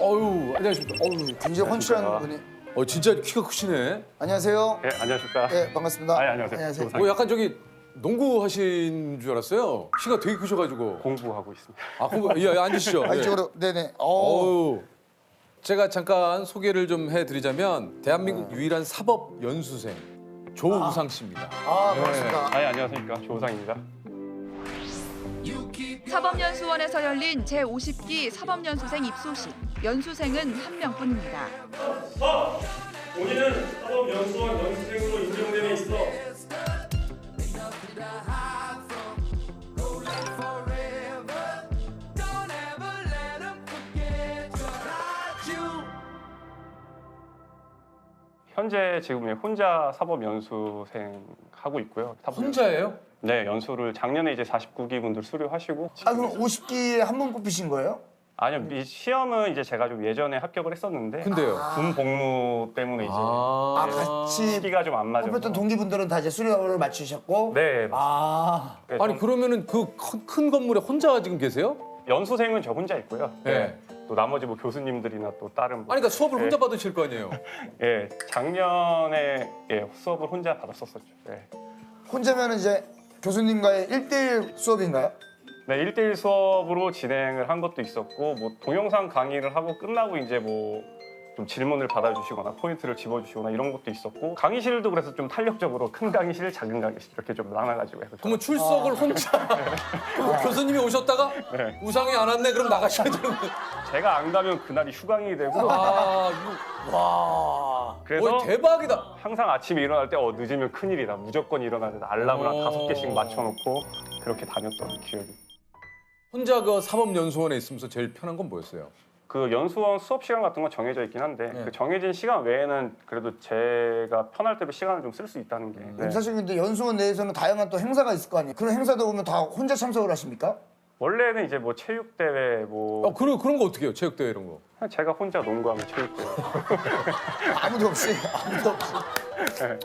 어유 안녕하십니까. 어유 굉장히 헌칠한 분이. 진짜 키가 크시네. 안녕하세요. 네, 안녕하십니까. 네, 반갑습니다. 안녕하세요. 안녕하세요. 조상입니다. 약간 저기 농구 하신 줄 알았어요. 키가 되게 크셔가지고. 공부하고 있습니다. 예, 앉으시죠. 아, 네. 이쪽으로. 네네. 어우. 제가 잠깐 소개를 좀 해드리자면 대한민국 유일한 사법 연수생 조우상 씨입니다. 반갑습니다. 안녕하십니까. 조상입니다. 사법연수원에서 열린 제50기 사법연수생 입소식. 연수생은 한 명뿐입니다. 본인은 사법연수원 연수생으로 인정됨에 있어 현재 지금 혼자 사법 연수생 하고 있고요. 혼자예요? 네, 연수를 작년에 이제 49기 분들 수료하시고. 아, 그럼 50기에 한 번 뽑히신 거예요? 아니요, 이 시험은 이제 제가 좀 예전에 합격을 했었는데 근데요. 군 복무 때문에 이제 같이 시기가 좀 안 맞아서. 뽑혔던 동기분들은 다 이제 수료를 마치셨고. 네. 아, 아니 그러면은 그 큰 건물에 혼자 지금 계세요? 연수생은 저 혼자 있고요. 네. 또 나머지 뭐 교수님들이나 또 다른 아니 그러니까 수업을 네. 혼자 받으실 거 아니에요? 예, 작년에 수업을 혼자 받았었었죠. 예. 혼자면 이제 교수님과의 1대1 수업인가요? 네, 1대1 수업으로 진행을 한 것도 있었고 뭐 동영상 강의를 하고 끝나고 이제 뭐 좀 질문을 받아주시거나 포인트를 집어주시거나 이런 것도 있었고 강의실도 그래서 좀 탄력적으로 큰 강의실, 작은 강의실 이렇게 좀 나눠가지고 해서 그러면 출석을 혼자 교수님이 오셨다가 네. 우상이 안 왔네 그럼 나가셔야 되는 제가 안 가면 그날이 휴강이 되고 와 그래서 대박이다. 항상 아침에 일어날 때 늦으면 큰일이다 무조건 일어나야 된다 알람을 한 5개씩 맞춰놓고 그렇게 다녔던 기억이. 혼자 그 사법연수원에 있으면서 제일 편한 건 뭐였어요? 그 연수원 수업 시간 같은 건 정해져 있긴 한데 네. 그 정해진 시간 외에는 그래도 제가 편할 대로 시간을 좀 쓸 수 있다는 게 네. 사실 근데 연수원 내에서는 다양한 또 행사가 있을 거 아니에요? 그런 행사도 오면 다 혼자 참석을 하십니까? 원래는 이제 뭐 체육대회 뭐 그런 거 어떻게 해요? 체육대회 이런 거. 그냥 제가 혼자 농구하면 체육대회 아무도 없이. 아무도 없이.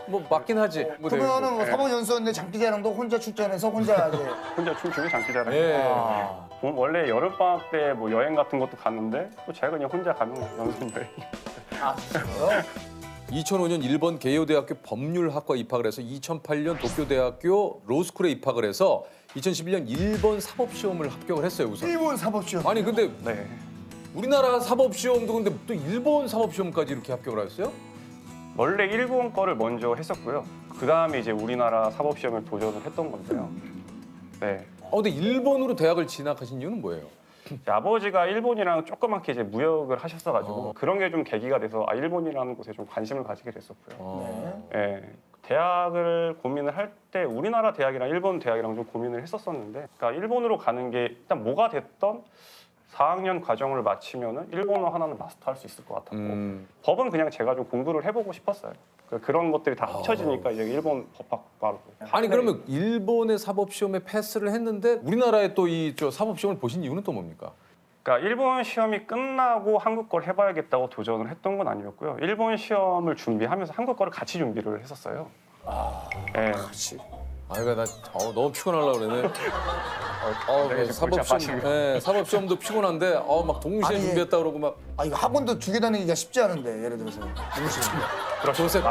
뭐 맞긴 하지. 그러면은 뭐 네. 사법연수원 내 장기자랑도 혼자 출전해서 혼자 이제. 혼자 춤추고 장기자랑 예. 원래 여름방학 때 뭐 여행 같은 것도 갔는데 또 제가 그냥 혼자 가면 연수원 여행 아, 진짜요? 2005년 일본 게이오대학교 법률학과 입학을 해서 2008년 도쿄대학교 로스쿨에 입학을 해서 2011년 일본 사법시험을 합격을 했어요 우선. 일본 사법시험. 아니 근데 네. 우리나라 사법시험도 근데 또 일본 사법시험까지 이렇게 합격을 하셨어요? 원래 일본 거를 먼저 했었고요 그 다음에 이제 우리나라 사법시험을 도전을 했던 건데요 네. 근데 일본으로 대학을 진학하신 이유는 뭐예요? 이제 아버지가 일본이랑 조그맣게 이제 무역을 하셨어가지고 그런 게 좀 계기가 돼서 일본이라는 곳에 좀 관심을 가지게 됐었고요. 예, 대학을 고민을 할 때 우리나라 대학이랑 일본 대학이랑 좀 고민을 했었었는데, 그러니까 일본으로 가는 게 일단 뭐가 됐던 4학년 과정을 마치면은 일본어 하나는 마스터할 수 있을 것 같았고 법은 그냥 제가 좀 공부를 해보고 싶었어요. 그런 것들이 다 합쳐지니까 이제 일본 법학과로. 아니 그러면 일본의 사법시험에 패스를 했는데 우리나라의 또 이 사법시험을 보신 이유는 또 뭡니까? 그러니까 일본 시험이 끝나고 한국 걸 해봐야겠다고 도전을 했던 건 아니었고요. 일본 시험을 준비하면서 한국 거를 같이 준비를 했었어요. 네. 그렇지. 아이가 나 너무 피곤하려고 그러네. 네, 지금 골치 아파지고. 사법시험도 피곤한데 막 동시에 아니, 준비했다 그러고 막 아, 이거 학원도 2개 다니기가 쉽지 않은데 예를 들어서. 그렇죠. 맞습니다.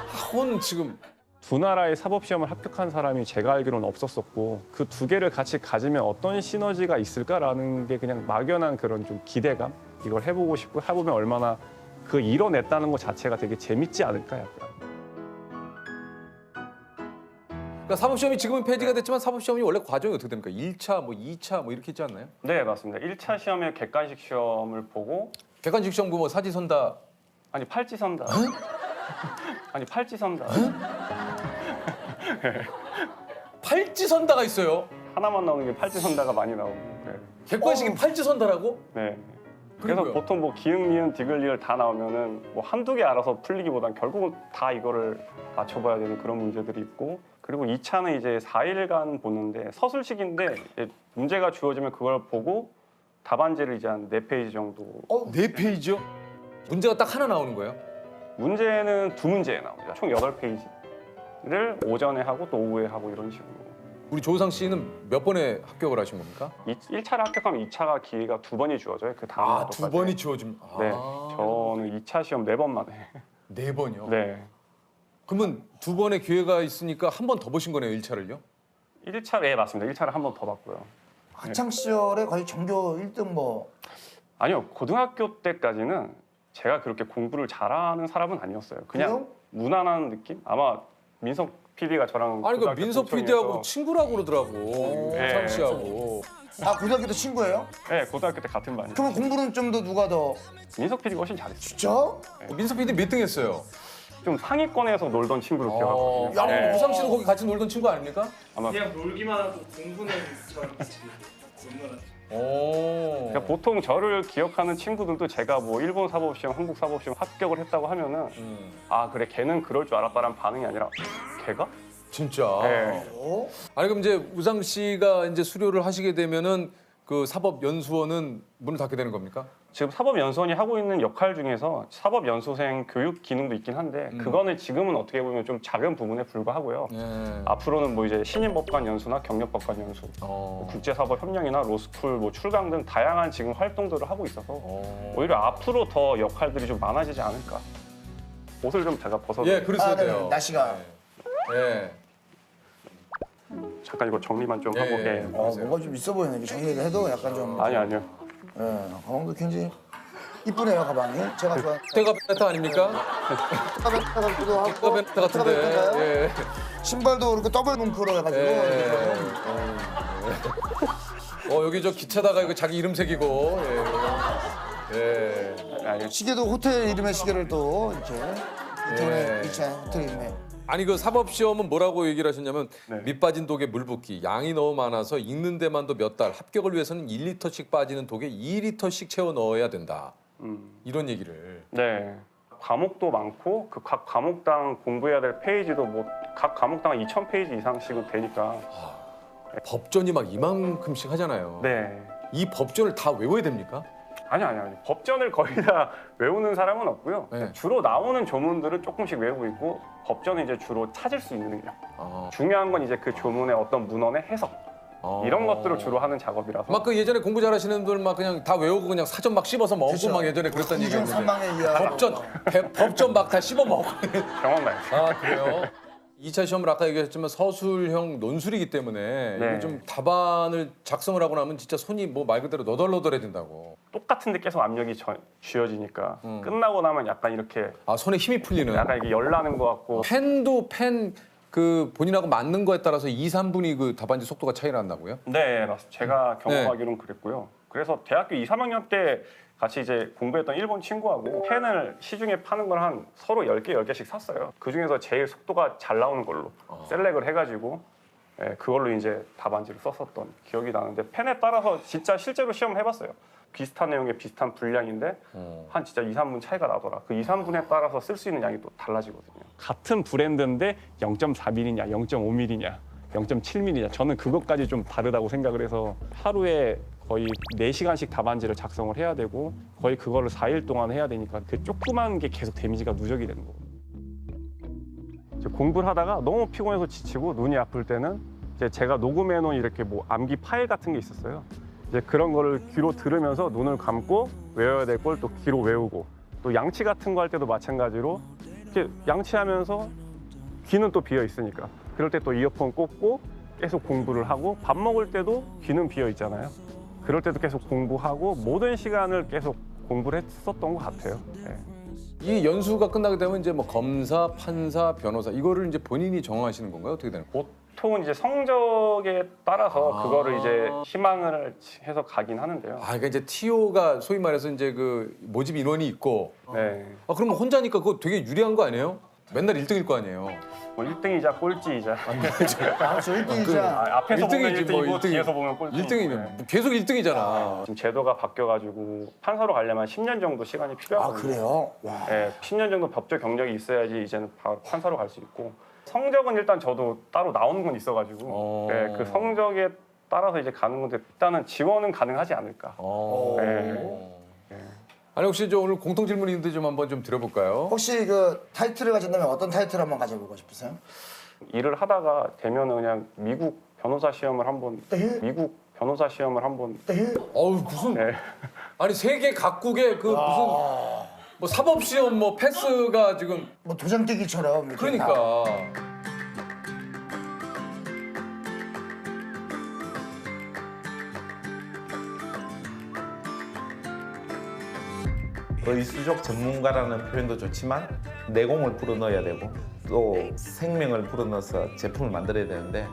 학원 지금 두 나라의 사법시험을 합격한 사람이 제가 알기로는 없었었고 그 두 개를 같이 가지면 어떤 시너지가 있을까라는 게 그냥 막연한 그런 좀 기대감? 이걸 해보고 싶고 해보면 얼마나 그 이뤄냈다는 것 자체가 되게 재밌지 않을까 약간. 그러니까 사법시험이 지금은 폐지가 됐지만 사법시험이 원래 과정이 어떻게 됩니까? 1차, 뭐 2차 뭐 이렇게 있지 않나요? 네, 맞습니다. 1차 시험에 객관식 시험을 보고 객관식 시험 뭐 사지선다 아니 팔찌선다. 아니 팔찌선다. 팔찌선다가 있어요. 하나만 나오는 게 팔찌선다가 많이 나오고. 네. 객관식이 팔찌선다라고? 네. 그래서 뭐야? 보통 뭐 기흥, 미은, 디귿, 리을 다 나오면은 뭐 한두 개 알아서 풀리기보단 결국은 다 이거를 맞춰봐야 되는 그런 문제들이 있고 그리고 2차는 이제 4일간 보는데 서술식인데 문제가 주어지면 그걸 보고 답안지를 이제 한 4페이지 정도 4페이지요? 문제가 딱 하나 나오는 거예요? 문제는 2문제 나옵니다. 총 8페이지를 오전에 하고 또 오후에 하고 이런 식으로 우리 조우상 씨는 몇 번에 합격을 하신 겁니까? 1차를 합격하면 2차가 기회가 2번이 주어져요. 그 다음 아, 두 번이 주어진. 네, 아, 저는 2차 시험 4번 만에. 네 번이요. 네, 그러면 두 번의 기회가 있으니까 한 번 더 보신 거네요, 1차를요? 1차 네 맞습니다. 1차를 한 번 더 봤고요. 학창 시절에 거의 전교 1등 뭐 아니요, 고등학교 때까지는 제가 그렇게 공부를 잘하는 사람은 아니었어요. 그냥 그래요? 무난한 느낌? 아마 민석 PD가 저랑 아니 그 고등학교 민석 동창이어서 PD하고 친구라고 그러더라고. 네. 우상 씨하고. 아 고등학교 때 친구예요? 네, 고등학교 때 같은 반이에요. 그러면 공부는 좀 더 누가 더 민석 PD가 훨씬 잘했어요. 진짜? 민석 PD 몇 등 했어요? 좀 상위권에서 놀던 친구로 어, 기억하거든요. 야, 네. 우상 씨도 거기 같이 놀던 친구 아닙니까? 아마 그냥 놀기만 하고 공부는 저랑 같이 얼마나 오. 그러니까 보통 저를 기억하는 친구들도 제가 뭐 일본 사법시험, 한국 사법시험 합격을 했다고 하면은 아 그래 걔는 그럴 줄 알았다라는 반응이 아니라 걔가? 진짜. 네. 어? 아니 그럼 이제 우상 씨가 이제 수료를 하시게 되면은 그 사법연수원은 문을 닫게 되는 겁니까? 지금 사법연수원이 하고 있는 역할 중에서 사법연수생 교육 기능도 있긴 한데 그거는 지금은 어떻게 보면 좀 작은 부분에 불과하고요. 네. 앞으로는 뭐 이제 신임법관 연수나 경력법관 연수, 국제사법협력이나 로스쿨, 뭐 출강 등 다양한 지금 활동들을 하고 있어서 오히려 앞으로 더 역할들이 좀 많아지지 않을까. 옷을 좀 제가 벗어도 예, 그러셔야 아, 네, 돼요. 날씨가. 예. 잠깐 이거 정리만 좀 예, 하고. 예. 예. 뭔가 좀 있어 보이네. 이게 정리를 해도 약간 좀. 아니요. 예, 가방도 굉장히 이쁘네요 가방이. 제가 좋아하는. 때가 베타 아닙니까? 베타 같기도 하고. 때가 베타 같은데. 베타인가요? 예. 신발도 이렇게 더블 뭉크로 해가지고. 예. 여기 저 기차다가 이거 자기 이름 새기고. 예. 예. 아니, 시계도 호텔 이름의 시계를 또 이렇게 예. 이차 호텔 이름에. 아니 그 사법시험은 뭐라고 얘기를 하셨냐면 네. 밑 빠진 독에 물 붓기 양이 너무 많아서 읽는 데만도 몇 달 합격을 위해서는 1리터씩 빠지는 독에 2리터씩 채워 넣어야 된다 이런 얘기를 네. 과목도 많고 그 각 과목당 공부해야 될 페이지도 뭐 각 과목당 2,000페이지 이상씩은 되니까. 법전이 막 이만큼씩 하잖아요. 네. 이 법전을 다 외워야 됩니까? 아니. 법전을 거의 다 외우는 사람은 없고요. 네. 주로 나오는 조문들은 조금씩 외우고 있고 법전은 이제 주로 찾을 수 있는 능력. 중요한 건 이제 그 조문의 어떤 문헌의 해석 이런 것들을 주로 하는 작업이라서. 막 그 예전에 공부 잘하시는 분들 막 그냥 다 외우고 그냥 사전 막 씹어서 먹고 그쵸. 막 예전에 그랬던 얘기가 이중 있는데 삼망에 의한 법전 막 다 씹어 먹고 경험 말씀. 아 그래요? 2차 시험을 아까 얘기했지만 서술형 논술이기 때문에 네. 이게 좀 답안을 작성을 하고 나면 진짜 손이 뭐 말 그대로 너덜너덜해진다고. 똑같은데 계속 압력이 쥐어지니까 끝나고 나면 약간 이렇게 아 손에 힘이 풀리는. 약간 이게 열나는 것 같고. 펜도 펜 그 본인하고 맞는 거에 따라서 2, 3분이 그 답안지 속도가 차이가 난다고요? 네, 맞습니다. 제가 경험하기로는 그랬고요. 그래서 대학교 2, 3학년 때 같이 이제 공부했던 일본 친구하고 펜을 시중에 파는 걸 한 서로 10개씩 샀어요. 그중에서 제일 속도가 잘 나오는 걸로 셀렉을 해가지고 그걸로 이제 답안지를 썼었던 기억이 나는데 펜에 따라서 진짜 실제로 시험을 해봤어요. 비슷한 내용의 비슷한 분량인데 한 진짜 2, 3분 차이가 나더라. 그 2, 3분에 따라서 쓸 수 있는 양이 또 달라지거든요. 같은 브랜드인데 0.4mm냐, 0.5mm냐, 0.7mm냐 저는 그것까지 좀 다르다고 생각을 해서 하루에 거의 4시간씩 답안지를 작성을 해야 되고 거의 그거를 4일 동안 해야 되니까 그 조그만 게 계속 데미지가 누적이 되는 거거든요. 공부를 하다가 너무 피곤해서 지치고 눈이 아플 때는 이제 제가 녹음해 놓은 이렇게 뭐 암기 파일 같은 게 있었어요. 이제 그런 거를 귀로 들으면서 눈을 감고 외워야 될 걸 또 귀로 외우고 또 양치 같은 거 할 때도 마찬가지로 이렇게 양치하면서 귀는 또 비어 있으니까 그럴 때 또 이어폰 꽂고 계속 공부를 하고 밥 먹을 때도 귀는 비어 있잖아요. 그럴 때도 계속 공부하고 모든 시간을 계속 공부를 했었던 것 같아요. 네. 이 연수가 끝나게 되면 이제 뭐 검사, 판사, 변호사 이거를 이제 본인이 정하시는 건가요? 어떻게 되는 거예요? 보통은 이제 성적에 따라서 그거를 이제 희망을 해서 가긴 하는데요. 아, 그러니까 이제 TO가 소위 말해서 이제 그 모집 인원이 있고. 네. 아, 그럼 혼자니까 그거 되게 유리한 거 아니에요? 맨날 1등일 거 아니에요? 뭐 1등이자 꼴찌이자. 아, 저 1등이자. 앞에서 보면 1등이지, 뭐 1등이고 1등이. 뒤에서 보면 꼴찌. 1등이면 계속 1등이잖아. 지금 제도가 바뀌어가지고 판사로 가려면 10년 정도 시간이 아 필요하거든요. 그래요? 와. 네, 10년 정도 법적 경력이 있어야지 이제는 바로 판사로 갈 수 있고 성적은 일단 저도 따로 나오는 건 있어가지고 네, 그 성적에 따라서 이제 가는 건데 일단은 지원은 가능하지 않을까. 네. 아니 혹시 저 오늘 공통 질문 있는데 좀 한번 좀 드려볼까요? 혹시 그 타이틀을 가진다면 어떤 타이틀 한번 가져보고 싶으세요? 일을 하다가 되면은 그냥 미국 변호사 시험을 한번 미국 변호사 시험을 한번 어우 무슨 네. 아니 세계 각국의 그 무슨 뭐 사법 시험 뭐 패스가 지금 뭐 도장 깨기처럼 이렇게 다. 그러니까 의수족 전문가라는 표현도 좋지만 내공을 불어넣어야 되고 또 생명을 불어넣어서 제품을 만들어야 되는데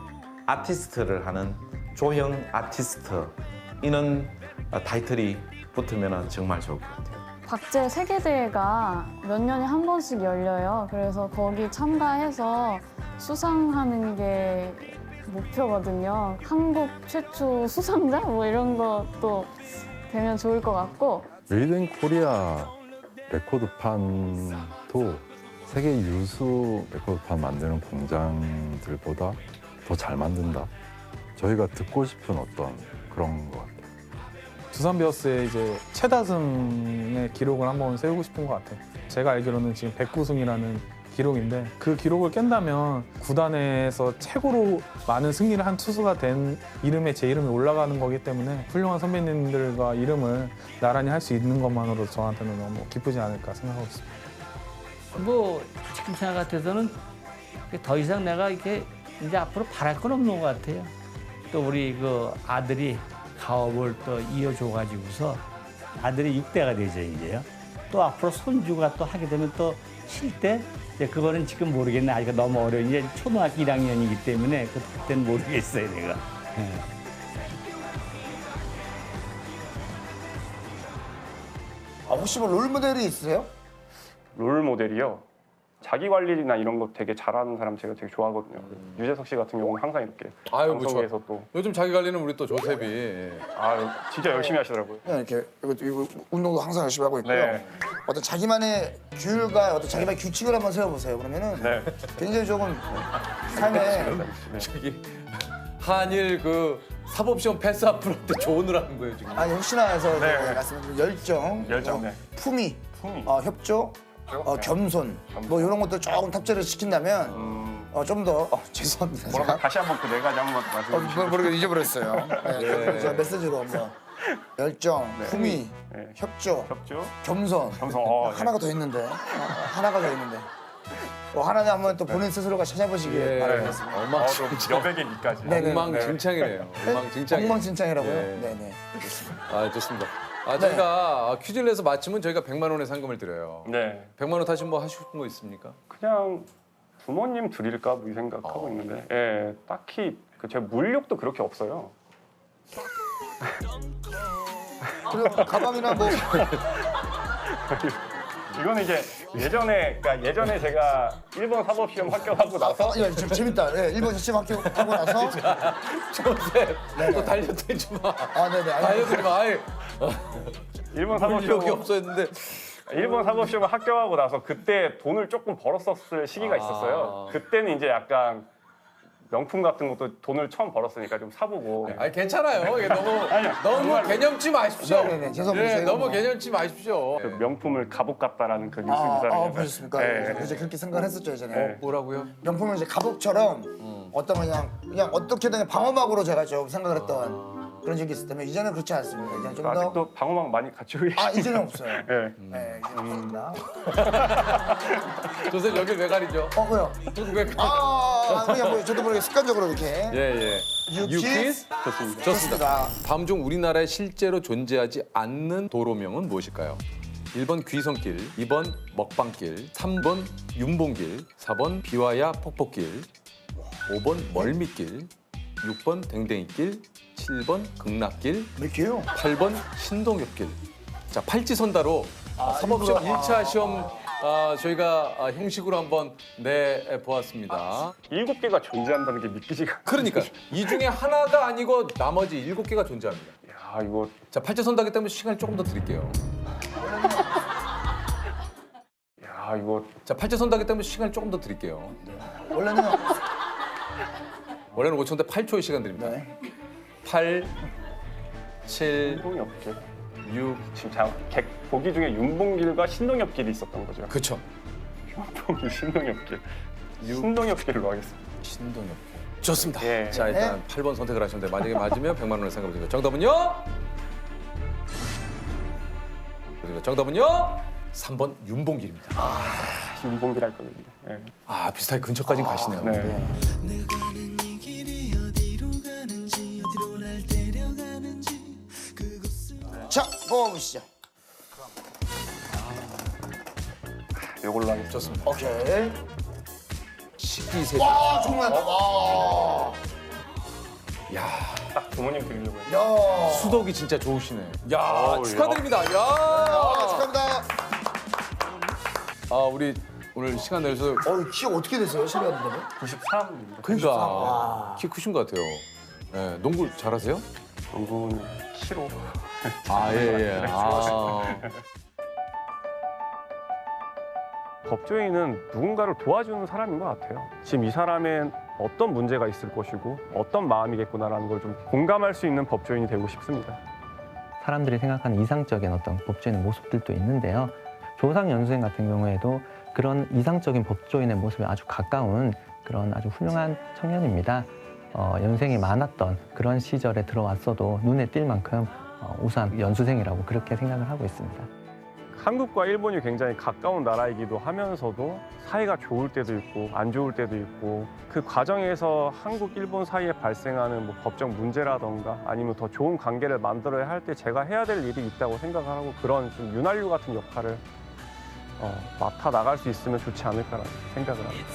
아티스트를 하는 조형 아티스트 이런 타이틀이 붙으면 정말 좋을 것 같아요. 박제 세계대회가 몇 년에 한 번씩 열려요. 그래서 거기 참가해서 수상하는 게 목표거든요. 한국 최초 수상자 뭐 이런 것도 되면 좋을 것 같고 메이드 인 코리아 레코드판도 세계 유수 레코드판 만드는 공장들보다 더 잘 만든다. 저희가 듣고 싶은 어떤 그런 것 같아요. 두산 베어스의 이제 최다승의 기록을 한번 세우고 싶은 것 같아요. 제가 알기로는 지금 109승이라는 기록인데 그 기록을 깬다면 구단에서 최고로 많은 승리를 한 투수가 된 이름에 제 이름이 올라가는 거기 때문에 훌륭한 선배님들과 이름을 나란히 할 수 있는 것만으로 저한테는 너무 기쁘지 않을까 생각하고 있습니다. 뭐 지금 생각 같아서는 더 이상 내가 이렇게 이제 앞으로 바랄 건 없는 것 같아요. 또 우리 그 아들이 가업을 또 이어줘가지고서 아들이 6대가 되죠 이제요. 또 앞으로 손주가 또 하게 되면 또 7대? 이제 그거는 지금 모르겠네. 아직 너무 어려워. 이제 초등학교 1학년이기 때문에 그때는 모르겠어요 내가. 혹시 뭐 롤모델이 있으세요? 롤 모델이요. 자기 관리나 이런 거 되게 잘하는 사람 제가 되게 좋아하거든요. 유재석 씨 같은 경우는 항상 이렇게 아유, 뭐 방송에서 또 요즘 자기 관리는 우리 또 조셉이 진짜 열심히 하시더라고요. 그냥 이렇게 이거 운동도 항상 열심히 하고 있고요. 네. 어떤 자기만의 규율과 어떤 자기만의 규칙을 한번 세워보세요. 그러면은 네. 굉장히 조금 삶에 저기 한일 그 사법시험 패스 앞으로 때 조언을 하는 거예요 지금. 아니 혹시나 해서 네. 말씀드린 열정, 네. 품위, 품위. 협조, 겸손 뭐 이런 것들 조금 탑재를 시킨다면 좀 더 죄송합니다. 뭐라고 다시 한번 그 네 가지 한번 말씀해 주시죠. 모르게 잊어버렸어요. 네. 제가 메시지로 한번 열정, 품위, 네. 협조, 협조, 겸손. 겸손. 하나가 더 있는데 하나가 더 있는데 하나는 한번 또 본인 스스로가 찾아보시길 예. 바라겠습니다. 좀 여백의 밑까지. 네, 네. 엉망진창이네요. 엉망진창. 엉망진창이라고요? 네. 네네. 아 좋습니다. 저희가 퀴즈를 내서 맞히면 저희가 100만 원의 상금을 드려요. 네. 100만 원 다시 뭐 하시고 싶은 거 있습니까? 그냥 부모님 드릴까 뭐 이 생각하고 있는데, 예, 딱히 제 물욕도 그렇게 없어요. 그리고 가방이나 뭐 이거는 이제 예전에 제가 일본 사법시험 합격하고 나서 야, 재밌다. 예, 일본 시험 합격하고 나서 조셉 또 달려들지 마. 네네. 달려들지 마. 아이, 일본 물욕이 사법시험 없었는데. 일본 사법시험을 합격하고 나서 그때 돈을 조금 벌었었을 시기가 있었어요. 그때는 이제 약간 명품 같은 것도 돈을 처음 벌었으니까 좀 사보고. 아니 괜찮아요. 이게 너무 정말. 개념치 마십시오. 네네네. 죄송합니다. 네, 제가 너무 뭐- 개념치 마십시오. 그 명품을 갑옷 같다라는 그 뉴스 기사를 보셨습니까? 네. 이제 그렇게 생각을 했었죠 예전에. 뭐라고요? 명품은 이제 갑옷처럼 어떤 그냥 어떻게든 방어막으로 제가 좀 생각을 했던 그런 적이 있을 때문에 이제는 그렇지 않습니다. 이제는 좀 더. 아직도 방어막 많이 갖추고 계시죠? 이제는 없어요. 네. 네, 이제는 없습니다. 조셉 여길 왜 가리죠? 왜요? 왜 그냥 뭐 저도 모르게 습관적으로 이렇게. 예. 유키스? 좋습니다. 좋습니다. 다음 중 우리나라에 실제로 존재하지 않는 도로명은 무엇일까요? 1번 귀성길, 2번 먹방길, 3번 윤봉길, 4번 비와야 폭포길, 5번 멀미길, 6번 댕댕이길, 7번 극락길, 몇 개요? 8번 신동엽길. 자, 팔찌선다로 사법시험 1차 시험 저희가 형식으로 한번 내보았습니다. 7개가 존재한다는 게 믿기지가. 그러니까 이 중에 하나가 아니고 나머지 7개가 존재합니다. 야, 이거 자, 팔찌선다기 때문에 시간을 조금 더 드릴게요. 야, 이거 자, 팔찌선다기 때문에 시간을 조금 더 드릴게요. 원래는 원래는 5초인데 8초의 시간 드립니다. 네. 8, 7, 신동엽길. 6. 지금 보기 중에 윤봉길과 신동엽길이 있었던 거죠. 그쵸. 윤봉길, 신동엽길. 신동엽길로 하겠습니다. 신동엽길. 좋습니다. 예. 자, 일단 8번 선택을 하시면 돼요. 만약에 맞으면 100만 원을 상금을 드립니다. 정답은요? 정답은요? 3번 윤봉길입니다. 윤봉길 겁니다. 예. 아, 비슷하게 근처까지 가시네요. 네. 자, 뽑아보시죠. 이걸로 하겠습니다. 좋습니다. 오케이. 식기세척. 와, 정말. 와. 야, 딱 부모님 드리려고 했어요. 야. 수덕이 진짜 좋으시네. 야, 어우, 축하드립니다. 아, 야. 축하합니다. 아, 우리 오늘 시간 내서 키 어떻게 되세요? 실례하는데? 93입니다. 그러니까 키 크신 것 같아요. 예, 농구 잘하세요? 농구는 키로. 아, 예. 아. 법조인은 누군가를 도와주는 사람인 것 같아요. 지금 이 사람엔 어떤 문제가 있을 것이고 어떤 마음이겠구나라는 걸 좀 공감할 수 있는 법조인이 되고 싶습니다. 사람들이 생각하는 이상적인 어떤 법조인의 모습들도 있는데요. 조상 연수생 같은 경우에도 그런 이상적인 법조인의 모습에 아주 가까운 그런 아주 훌륭한 청년입니다. 연생이 많았던 그런 시절에 들어왔어도 눈에 띌 만큼 우수한 연수생이라고 그렇게 생각을 하고 있습니다. 한국과 일본이 굉장히 가까운 나라이기도 하면서도 사이가 좋을 때도 있고 안 좋을 때도 있고 그 과정에서 한국, 일본 사이에 발생하는 뭐 법적 문제라던가 아니면 더 좋은 관계를 만들어야 할 때 제가 해야 될 일이 있다고 생각을 하고 그런 좀 윤활유 같은 역할을 맡아 나갈 수 있으면 좋지 않을까라는 생각을 합니다.